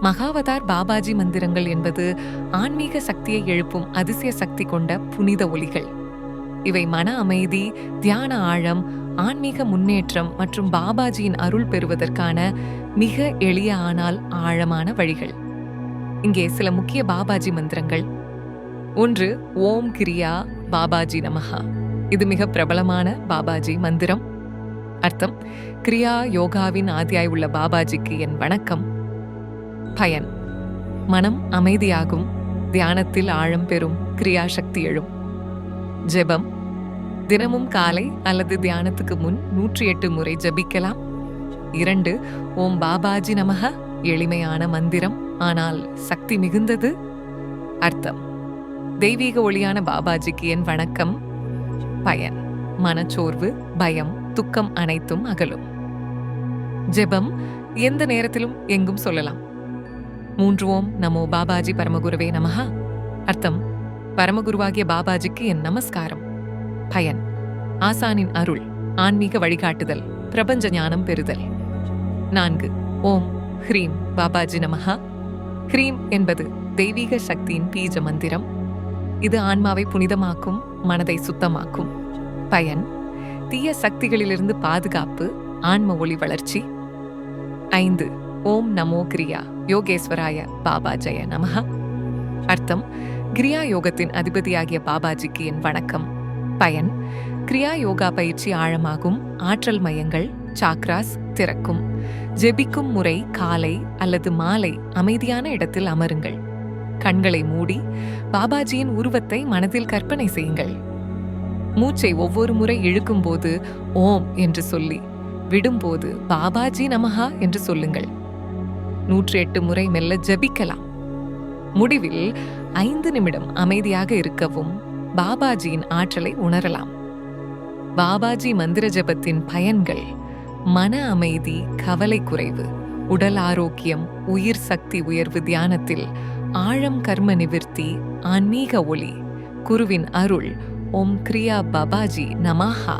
மகாவதார் பாபாஜி மந்திரங்கள் என்பது ஆன்மீக சக்தியை எழுப்பும் அதிசய சக்தி கொண்ட புனித ஒலிகள். இவை மன அமைதி, தியான ஆழம், ஆன்மீக முன்னேற்றம் மற்றும் பாபாஜியின் அருள் பெறுவதற்கான மிக எளிய ஆனால் ஆழமான வழிகள். இங்கே சில முக்கிய பாபாஜி மந்திரங்கள். 1. ஓம் கிரியா பாபாஜி நமஹா. இது மிக பிரபலமான பாபாஜி மந்திரம். அர்த்தம்: கிரியா யோகாவின் ஆதியாய் உள்ள பாபாஜிக்கு என் வணக்கம். பயன்: மனம் அமைதியாகும், தியானத்தில் ஆழம் பெறும், கிரியா சக்தி எழும். ஜெபம்: தினமும் காலை அல்லது தியானத்துக்கு முன் 108 முறை ஜபிக்கலாம். 2. ஓம் பாபாஜி நமஹ. எளிமையான மந்திரம், ஆனால் சக்தி மிகுந்தது. அர்த்தம்: தெய்வீக ஒளியான பாபாஜிக்கு என் வணக்கம். பயன்: மனச்சோர்வு, பயம், துக்கம் அனைத்தும் அகலும். ஜெபம் எந்த நேரத்திலும் எங்கும் சொல்லலாம். 3. ஓம் நமோ பாபாஜி பரமகுருவே நமஹா. அர்த்தம்: பரமகுருவாகிய பாபாஜிக்கு என் நமஸ்காரம். பயன்: ஆசானின் அருள், ஆன்மீக வழிகாட்டுதல், பிரபஞ்ச ஞானம் பெறுதல். 4. ஓம் ஹ்ரீம் பாபாஜி நமஹா. ஹ்ரீம் என்பது தெய்வீக சக்தியின் பீஜ மந்திரம். இது ஆன்மாவை புனிதமாக்கும், மனதை சுத்தமாக்கும். பயன்: தீய சக்திகளிலிருந்து பாதுகாப்பு, ஆன்ம ஒளி வளர்ச்சி. 5. ஓம் நமோ கிரியா யோகேஸ்வராய பாபாஜய நமஹா. அர்த்தம்: கிரியா யோகத்தின் அதிபதியாகிய பாபாஜிக்கு என் வணக்கம். பயன்: கிரியா யோகா பயிற்சி ஆழமாகும், ஆற்றல் மையங்கள் சாக்ராஸ் திறக்கும். ஜெபிக்கும் முறை காலை அல்லது மாலை அமைதியான இடத்தில் அமருங்கள். கண்களை மூடி பாபாஜியின் உருவத்தை மனதில் கற்பனை செய்யுங்கள். மூச்சை ஒவ்வொரு முறை இழுக்கும் போது ஓம் என்று சொல்லி, விடும்போது பாபாஜி நமஹா என்று சொல்லுங்கள். 108 முறை மெல்ல ஜபிக்கலாம். முடிவில் 5 நிமிடம் அமைதியாக இருக்கவும் பாபாஜியின் ஆற்றலை உணரலாம். பாபாஜி மந்திர ஜபத்தின் பயன்கள்: மன அமைதி, கவலை குறைவு, உடல் ஆரோக்கியம், உயிர் சக்தி உயர்வு, தியானத்தில் ஆழம், கர்ம நிவிர்த்தி, ஆன்மீக ஒளி, குருவின் அருள். ஓம் கிரியா பாபாஜி நமஹா.